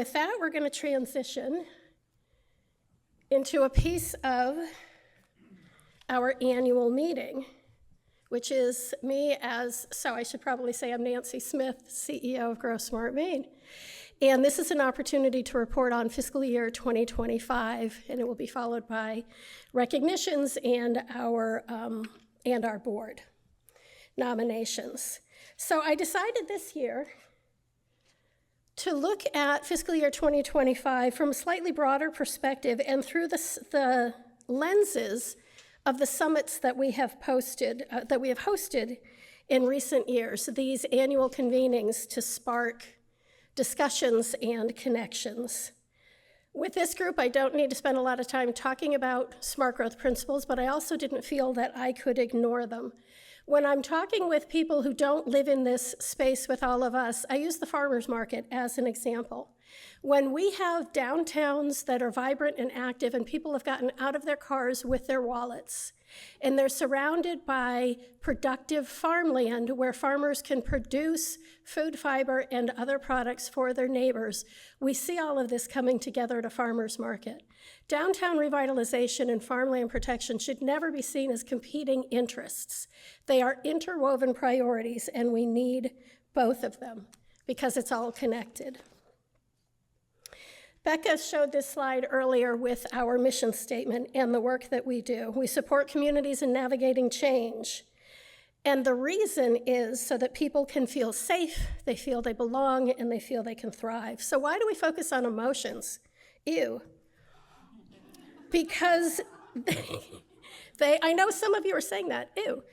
with that, we're going to transition into a piece of our annual meeting, which is me so I should probably say I'm Nancy Smith, CEO of GrowSmart Maine. And this is an opportunity to report on fiscal year 2025, and it will be followed by recognitions and our board nominations. So I decided this year to look at fiscal year 2025 from a slightly broader perspective and through the lenses of the summits that we have hosted in recent years, these annual convenings to spark discussions and connections. With this group, I don't need to spend a lot of time talking about smart growth principles, but I also didn't feel that I could ignore them. When I'm talking with people who don't live in this space with all of us, I use the farmers market as an example. When we have downtowns that are vibrant and active and people have gotten out of their cars with their wallets, and they're surrounded by productive farmland where farmers can produce food, fiber, and other products for their neighbors, we see all of this coming together at a farmer's market. Downtown revitalization and farmland protection should never be seen as competing interests. They are interwoven priorities, and we need both of them because it's all connected. Becca showed this slide earlier with our mission statement and the work that we do. We support communities in navigating change. And the reason is so that people can feel safe, they feel they belong, and they feel they can thrive. So why do we focus on emotions? Ew. Because I know some of you are saying that, ew.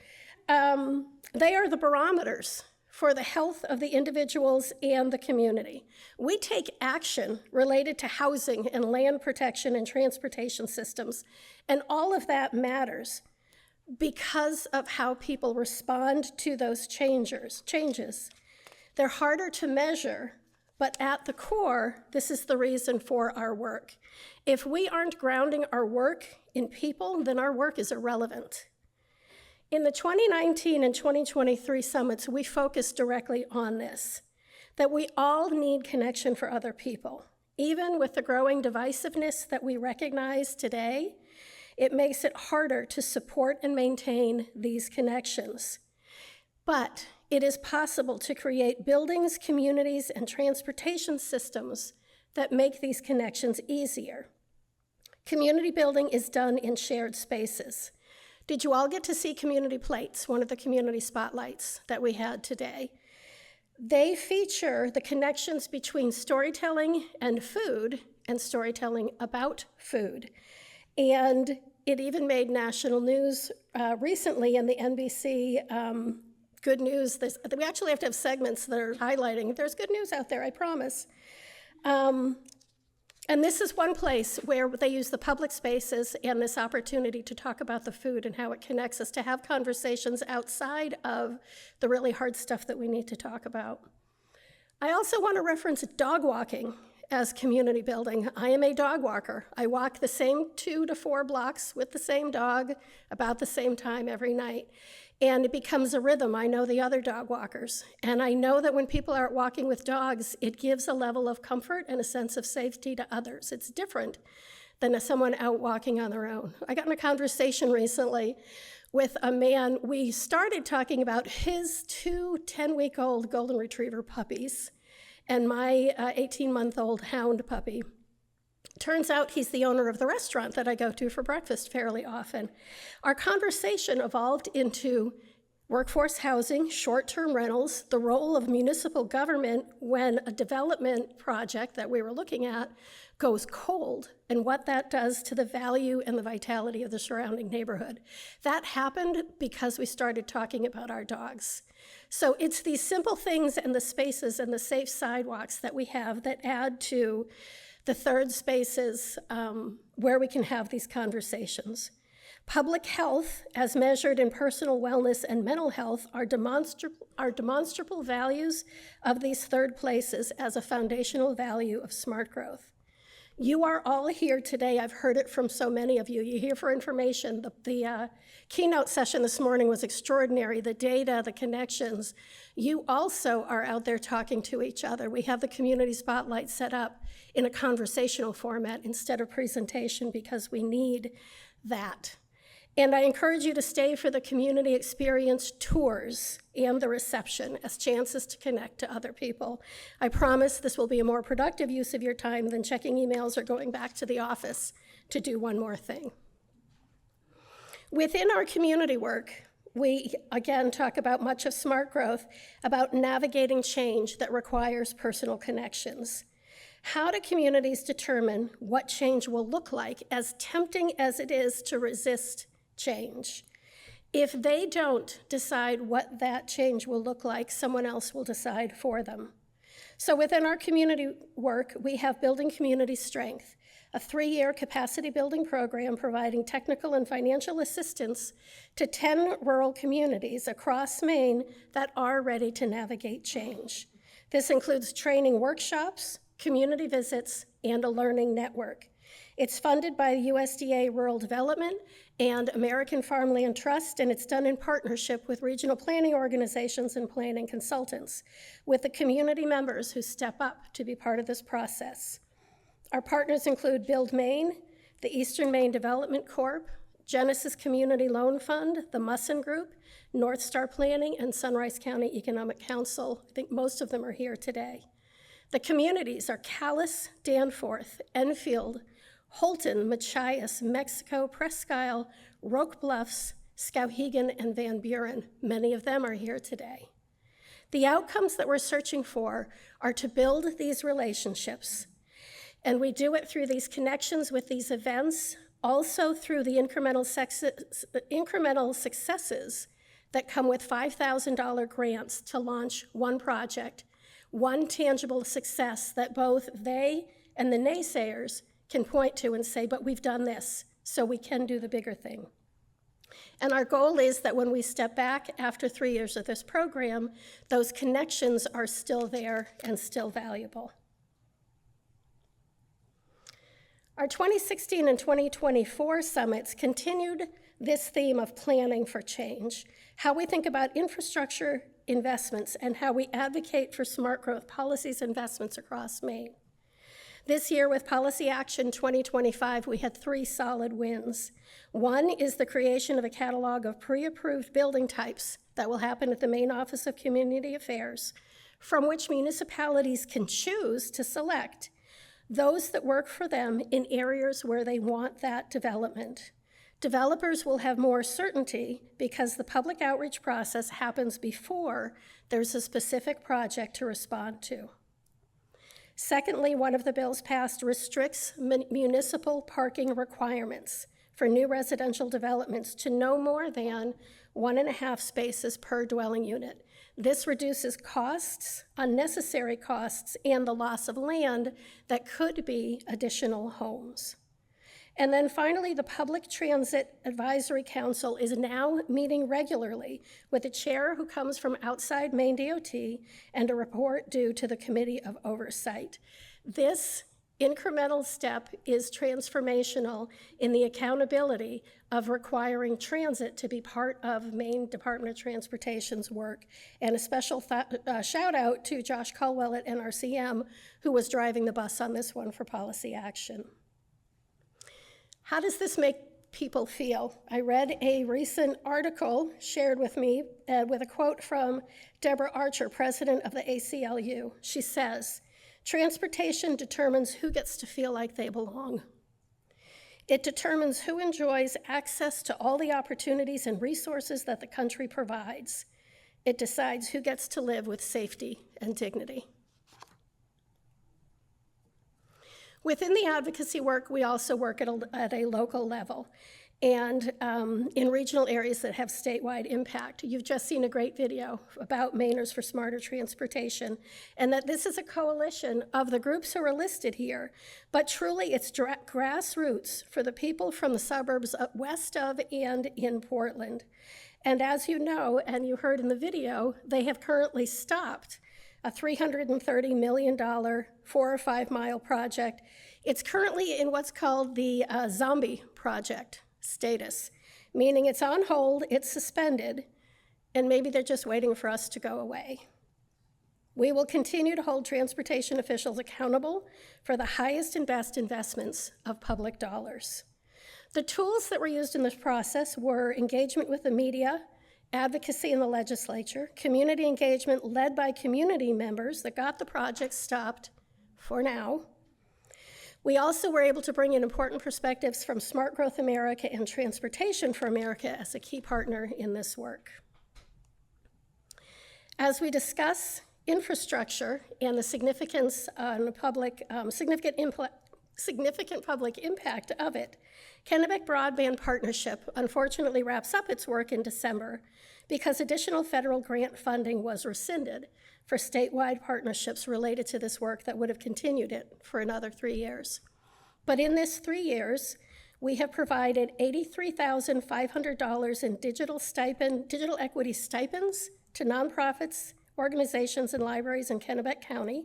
They are the barometers for the health of the individuals and the community. We take action related to housing and land protection and transportation systems, and all of that matters because of how people respond to those changes. They're harder to measure, but at the core, this is the reason for our work. If we aren't grounding our work in people, then our work is irrelevant. In the 2019 and 2023 summits, we focused directly on this, that we all need connection for other people. Even with the growing divisiveness that we recognize today, it makes it harder to support and maintain these connections. But it is possible to create buildings, communities, and transportation systems that make these connections easier. Community building is done in shared spaces. Did you all get to see community plates, one of the community spotlights that we had today? They feature the connections between storytelling and food and storytelling about food. And it even made national news recently in the NBC Good News. We actually have to have segments that are highlighting, there's good news out there, I promise. And this is one place where they use the public spaces and this opportunity to talk about the food and how it connects us, to have conversations outside of the really hard stuff that we need to talk about. I also want to reference dog walking as community building. I am a dog walker. I walk the same 2 to 4 blocks with the same dog about the same time every night. And it becomes a rhythm. I know the other dog walkers. And I know that when people are walking with dogs, it gives a level of comfort and a sense of safety to others. It's different than someone out walking on their own. I got in a conversation recently with a man. We started talking about his 2 10-week-old golden retriever puppies and my 18-month-old hound puppy. Turns out he's the owner of the restaurant that I go to for breakfast fairly often. Our conversation evolved into workforce housing, short-term rentals, the role of municipal government when a development project that we were looking at goes cold, and what that does to the value and the vitality of the surrounding neighborhood. That happened because we started talking about our dogs. So it's these simple things and the spaces and the safe sidewalks that we have that add to the third spaces where we can have these conversations. Public health, as measured in personal wellness and mental health, are demonstrable values of these third places as a foundational value of smart growth. You are all here today. I've heard it from so many of you. You're here for information. The keynote session this morning was extraordinary. The data, the connections. You also are out there talking to each other. We have the community spotlight set up in a conversational format instead of presentation because we need that. And I encourage you to stay for the community experience tours and the reception as chances to connect to other people. I promise this will be a more productive use of your time than checking emails or going back to the office to do one more thing. Within our community work, we again talk about much of smart growth, about navigating change that requires personal connections. How do communities determine what change will look like, as tempting as it is to resist change? If they don't decide what that change will look like, someone else will decide for them. So within our community work, we have Building Community Strength, a 3-year capacity building program providing technical and financial assistance to 10 rural communities across Maine that are ready to navigate change. This includes training workshops, community visits, and a learning network. It's funded by USDA Rural Development and American Farmland Trust, and it's done in partnership with regional planning organizations and planning consultants, with the community members who step up to be part of this process. Our partners include Build Maine, the Eastern Maine Development Corp., Genesis Community Loan Fund, the Musson Group, North Star Planning, and Sunrise County Economic Council. I think most of them are here today. The communities are Calais, Danforth, Enfield, Holton, Machias, Mexico, Presque Isle, Roque Bluffs, Skowhegan, and Van Buren. Many of them are here today. The outcomes that we're searching for are to build these relationships, and we do it through these connections with these events, also through the incremental successes that come with $5,000 grants to launch one project, one tangible success that both they and the naysayers can point to and say, but we've done this, so we can do the bigger thing. And our goal is that when we step back after 3 years of this program, those connections are still there and still valuable. Our 2016 and 2024 summits continued this theme of planning for change, how we think about infrastructure investments, and how we advocate for smart growth policies investments across Maine. This year with Policy Action 2025, we had 3 solid wins. One is the creation of a catalog of pre-approved building types that will happen at the Maine Office of Community Affairs, from which municipalities can choose to select those that work for them in areas where they want that development. Developers will have more certainty because the public outreach process happens before there's a specific project to respond to. Secondly, one of the bills passed restricts municipal parking requirements for new residential developments to no more than 1.5 spaces per dwelling unit. This reduces costs, unnecessary costs, and the loss of land that could be additional homes. And then finally, the Public Transit Advisory Council is now meeting regularly with a chair who comes from outside Maine DOT and a report due to the Committee of Oversight. This incremental step is transformational in the accountability of requiring transit to be part of Maine Department of Transportation's work. And a special shout out to Josh Caldwell at NRCM, who was driving the bus on this one for Policy Action. How does this make people feel? I read a recent article shared with me with a quote from Deborah Archer, president of the ACLU. She says, "Transportation determines who gets to feel like they belong. It determines who enjoys access to all the opportunities and resources that the country provides. It decides who gets to live with safety and dignity." Within the advocacy work, we also work at a local level and in regional areas that have statewide impact. You've just seen a great video about Mainers for Smarter Transportation, and that this is a coalition of the groups who are listed here, but truly it's grassroots for the people from the suburbs west of and in Portland. And as you know, and you heard in the video, they have currently stopped a $330 million 4 or 5 mile project It's currently in what's called the zombie project status, meaning it's on hold, it's suspended, and maybe they're just waiting for us to go away. We will continue to hold transportation officials accountable for the highest and best investments of public dollars. The tools that were used in this process were engagement with the media, advocacy in the legislature, community engagement led by community members that got the project stopped for now. We also were able to bring in important perspectives from Smart Growth America and Transportation for America as a key partner in this work. As we discuss infrastructure and the significance on public, significant public impact of it, Kennebec Broadband Partnership unfortunately wraps up its work in December because additional federal grant funding was rescinded for statewide partnerships related to this work that would have continued it for another 3 years. But in this 3 years, we have provided $83,500 in digital equity stipends to nonprofits, organizations, and libraries in Kennebec County.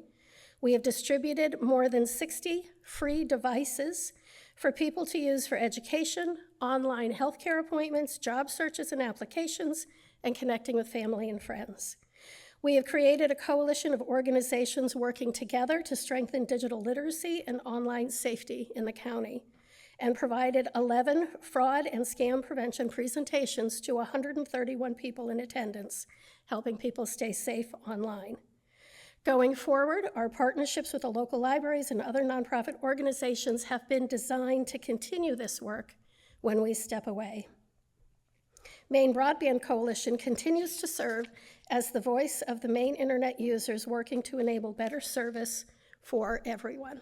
We have distributed more than 60 free devices for people to use for education, online healthcare appointments, job searches and applications, and connecting with family and friends. We have created a coalition of organizations working together to strengthen digital literacy and online safety in the county, and provided 11 fraud and scam prevention presentations to 131 people in attendance, helping people stay safe online. Going forward, our partnerships with the local libraries and other nonprofit organizations have been designed to continue this work when we step away. Maine Broadband Coalition continues to serve as the voice of the Maine internet users working to enable better service for everyone.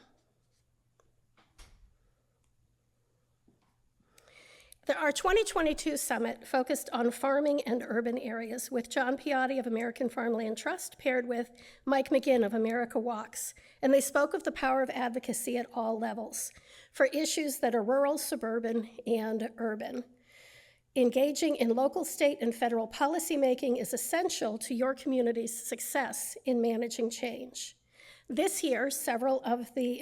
Our 2022 summit focused on farming and urban areas with John Piotti of American Farmland Trust paired with Mike McGinn of America Walks, and they spoke of the power of advocacy at all levels for issues that are rural, suburban, and urban. Engaging in local, state, and federal policymaking is essential to your community's success in managing change. This year, several of the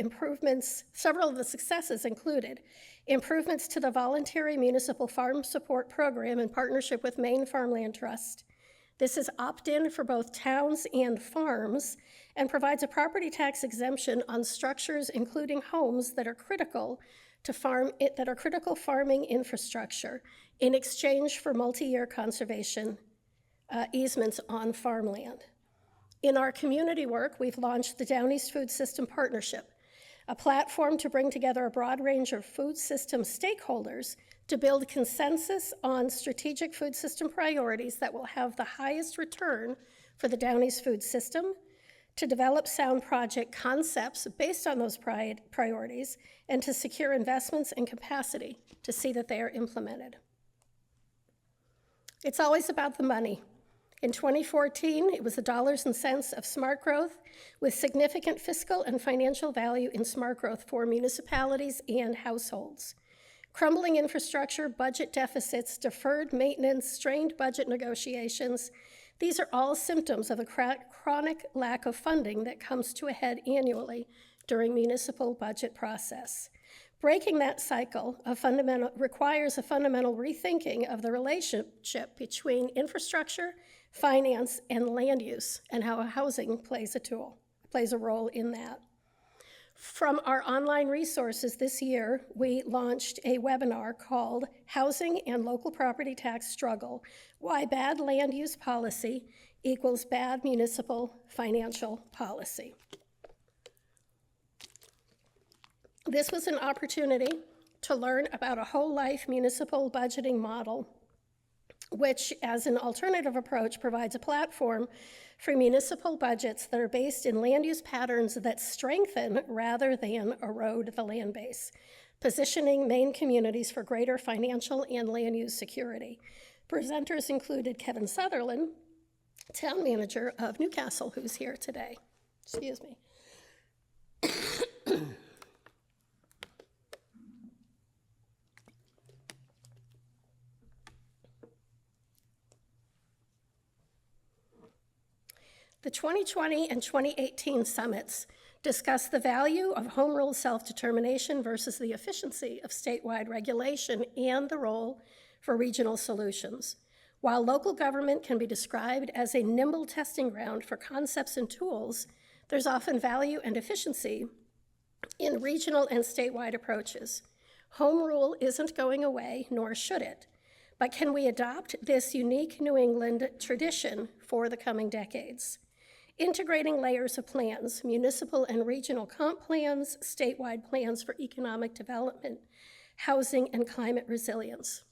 successes included improvements to the voluntary municipal farm support program in partnership with Maine Farmland Trust. This is opt-in for both towns and farms and provides a property tax exemption on structures, including homes that are critical farming infrastructure in exchange for multi-year conservation easements on farmland. In our community work, we've launched the Down East Food System Partnership, a platform to bring together a broad range of food system stakeholders to build consensus on strategic food system priorities that will have the highest return for the Down East food system, to develop sound project concepts based on those priorities, and to secure investments and capacity to see that they are implemented. It's always about the money. In 2014, it was the dollars and cents of smart growth with significant fiscal and financial value in smart growth for municipalities and households. Crumbling infrastructure, budget deficits, deferred maintenance, strained budget negotiations, these are all symptoms of a chronic lack of funding that comes to a head annually during municipal budget process. Breaking that cycle requires a fundamental rethinking of the relationship between infrastructure, finance, and land use, and how housing plays a role in that. From our online resources this year, we launched a webinar called Housing and Local Property Tax Struggle: Why Bad Land Use Policy Equals Bad Municipal Financial Policy. This was an opportunity to learn about a whole life municipal budgeting model, which, as an alternative approach, provides a platform for municipal budgets that are based in land use patterns that strengthen rather than erode the land base, positioning Maine communities for greater financial and land use security. Presenters included Kevin Sutherland, town manager of Newcastle, who's here today. Excuse me. The 2020 and 2018 summits discuss the value of home rule self-determination versus the efficiency of statewide regulation and the role for regional solutions. While local government can be described as a nimble testing ground for concepts and tools, there's often value and efficiency in regional and statewide approaches. Home rule isn't going away, nor should it. But can we adopt this unique New England tradition for the coming decades? Integrating layers of plans, municipal and regional comp plans, statewide plans for economic development, housing, and climate resilience.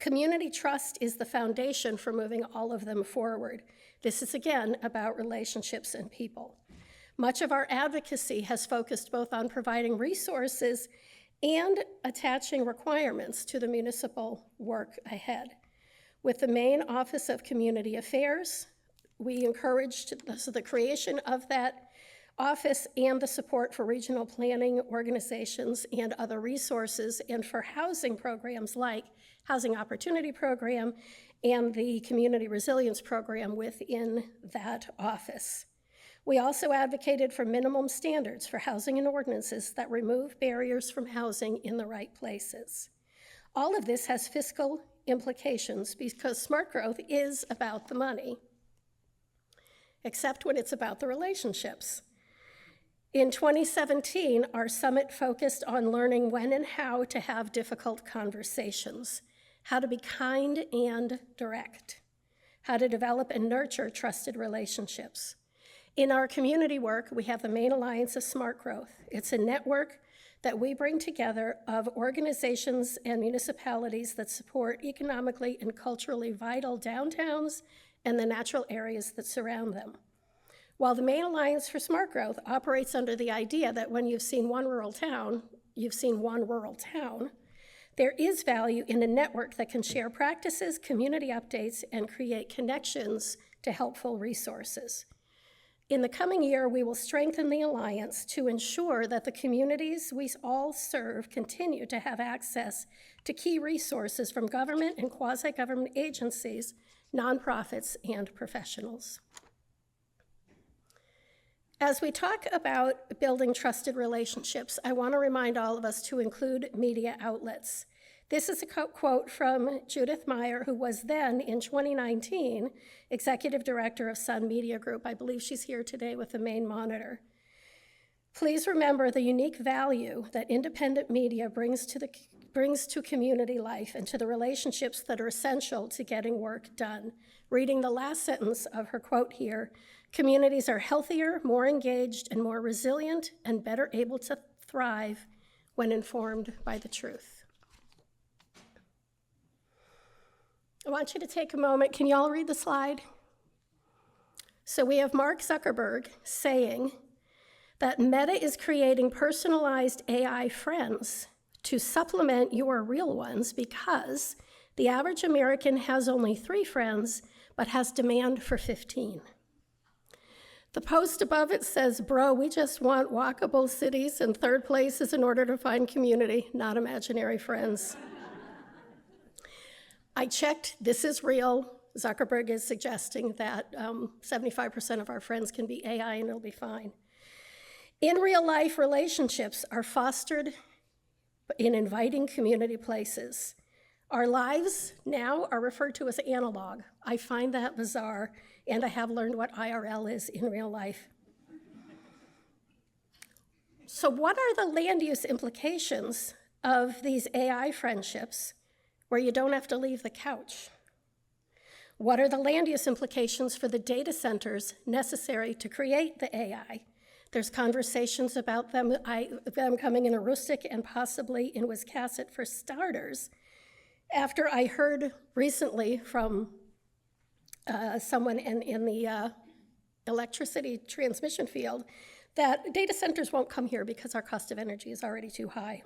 Community trust is the foundation for moving all of them forward. This is, again, about relationships and people. Much of our advocacy has focused both on providing resources and attaching requirements to the municipal work ahead. With the Maine Office of Community Affairs, we encouraged the creation of that office and the support for regional planning organizations and other resources, and for housing programs like Housing Opportunity Program and the Community Resilience Program within that office. We also advocated for minimum standards for housing and ordinances that remove barriers from housing in the right places. All of this has fiscal implications because smart growth is about the money, except when it's about the relationships. In 2017, our summit focused on learning when and how to have difficult conversations, how to be kind and direct, how to develop and nurture trusted relationships. In our community work, we have the Maine Alliance of Smart Growth. It's a network that we bring together of organizations and municipalities that support economically and culturally vital downtowns and the natural areas that surround them. While the Maine Alliance for Smart Growth operates under the idea that when you've seen one rural town, you've seen one rural town, there is value in a network that can share practices, community updates, and create connections to helpful resources. In the coming year, we will strengthen the Alliance to ensure that the communities we all serve continue to have access to key resources from government and quasi-government agencies, nonprofits, and professionals. As we talk about building trusted relationships, I want to remind all of us to include media outlets. This is a quote from Judith Meyer, who was then, in 2019, Executive Director of Sun Media Group. I believe she's here today with the Maine Monitor. Please remember the unique value that independent media brings to community life and to the relationships that are essential to getting work done. Reading the last sentence of her quote here, communities are healthier, more engaged, and more resilient, and better able to thrive when informed by the truth. I want you to take a moment. Can you all read the slide? So we have Mark Zuckerberg saying that Meta is creating personalized AI friends to supplement your real ones because the average American has only 3 friends but has demand for 15. The post above it says, bro, we just want walkable cities and third places in order to find community, not imaginary friends. I checked, this is real. Zuckerberg is suggesting that 75% of our friends can be AI and it'll be fine. In real life, relationships are fostered in inviting community places. Our lives now are referred to as analog. I find that bizarre, and I have learned what IRL is in real life. So what are the land use implications of these AI friendships where you don't have to leave the couch? What are the land use implications for the data centers necessary to create the AI? There's conversations about them coming in Aroostook and possibly in Wiscasset for starters. After I heard recently from someone in the electricity transmission field that data centers won't come here because our cost of energy is already too high.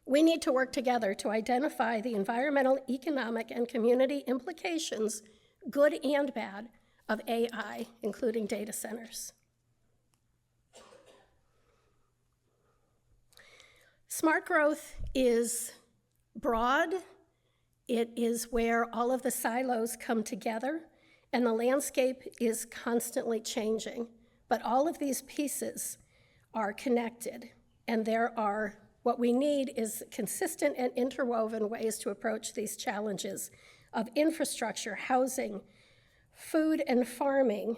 We need to work together to identify the environmental, economic, and community implications, good and bad, of AI, including data centers. Smart growth is broad. It is where all of the silos come together, and the landscape is constantly changing. But all of these pieces are connected, and what we need is consistent and interwoven ways to approach these challenges of infrastructure, housing, food and farming,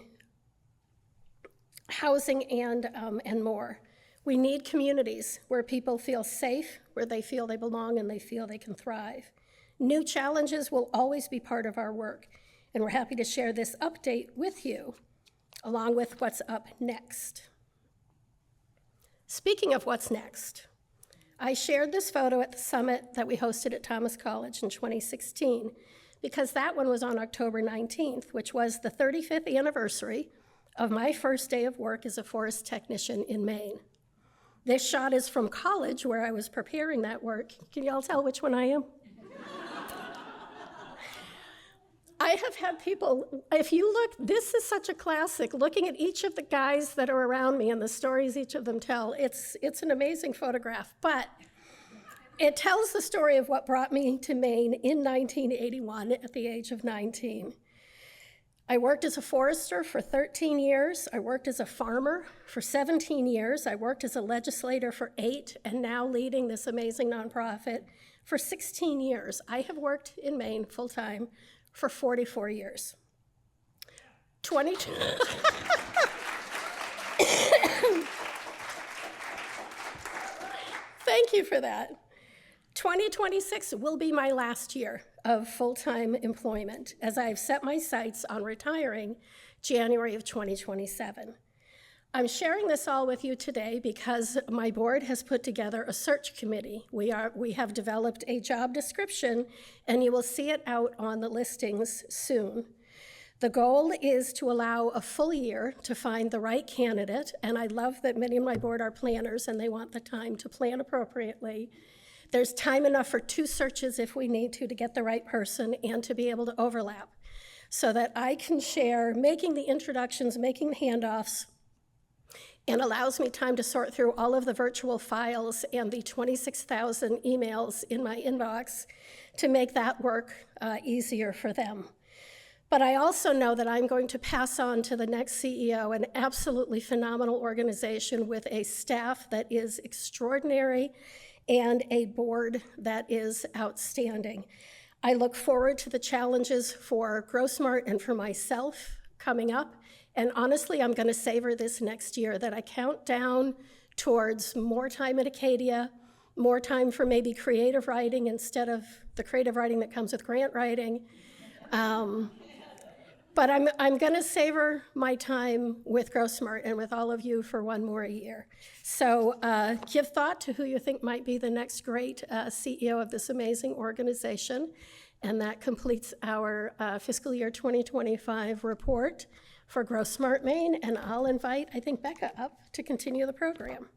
housing and more. We need communities where people feel safe, where they feel they belong, and they feel they can thrive. New challenges will always be part of our work, and we're happy to share this update with you, along with what's up next. Speaking of what's next, I shared this photo at the summit that we hosted at Thomas College in 2016, because that one was on October 19th, which was the 35th anniversary of my first day of work as a forest technician in Maine. This shot is from college, where I was preparing that work. Can you all tell which one I am? I have had people, if you look, this is such a classic, looking at each of the guys that are around me and the stories each of them tell. It's an amazing photograph, but it tells the story of what brought me to Maine in 1981 at the age of 19. I worked as a forester for 13 years. I worked as a farmer for 17 years. I worked as a legislator for 8, and now leading this amazing nonprofit for 16 years. I have worked in Maine full-time for 44 years. 22. Thank you for that. 2026 will be my last year of full-time employment, as I've set my sights on retiring January of 2027. I'm sharing this all with you today because my board has put together a search committee. We have developed a job description, and you will see it out on the listings soon. The goal is to allow a full year to find the right candidate, and I love that many of my board are planners and they want the time to plan appropriately. There's time enough for 2 searches if we need to get the right person and to be able to overlap, so that I can share making the introductions, making the handoffs, and allows me time to sort through all of the virtual files and the 26,000 emails in my inbox to make that work easier for them. But I also know that I'm going to pass on to the next CEO an absolutely phenomenal organization with a staff that is extraordinary and a board that is outstanding. I look forward to the challenges for GrowSmart and for myself coming up. And honestly, I'm going to savor this next year, that I count down towards more time at Acadia, more time for maybe creative writing instead of the creative writing that comes with grant writing. But I'm going to savor my time with GrowSmart and with all of you for one more year. So give thought to who you think might be the next great CEO of this amazing organization. And that completes our fiscal year 2025 report for GrowSmart Maine. And I'll invite, I think, Becca up to continue the program.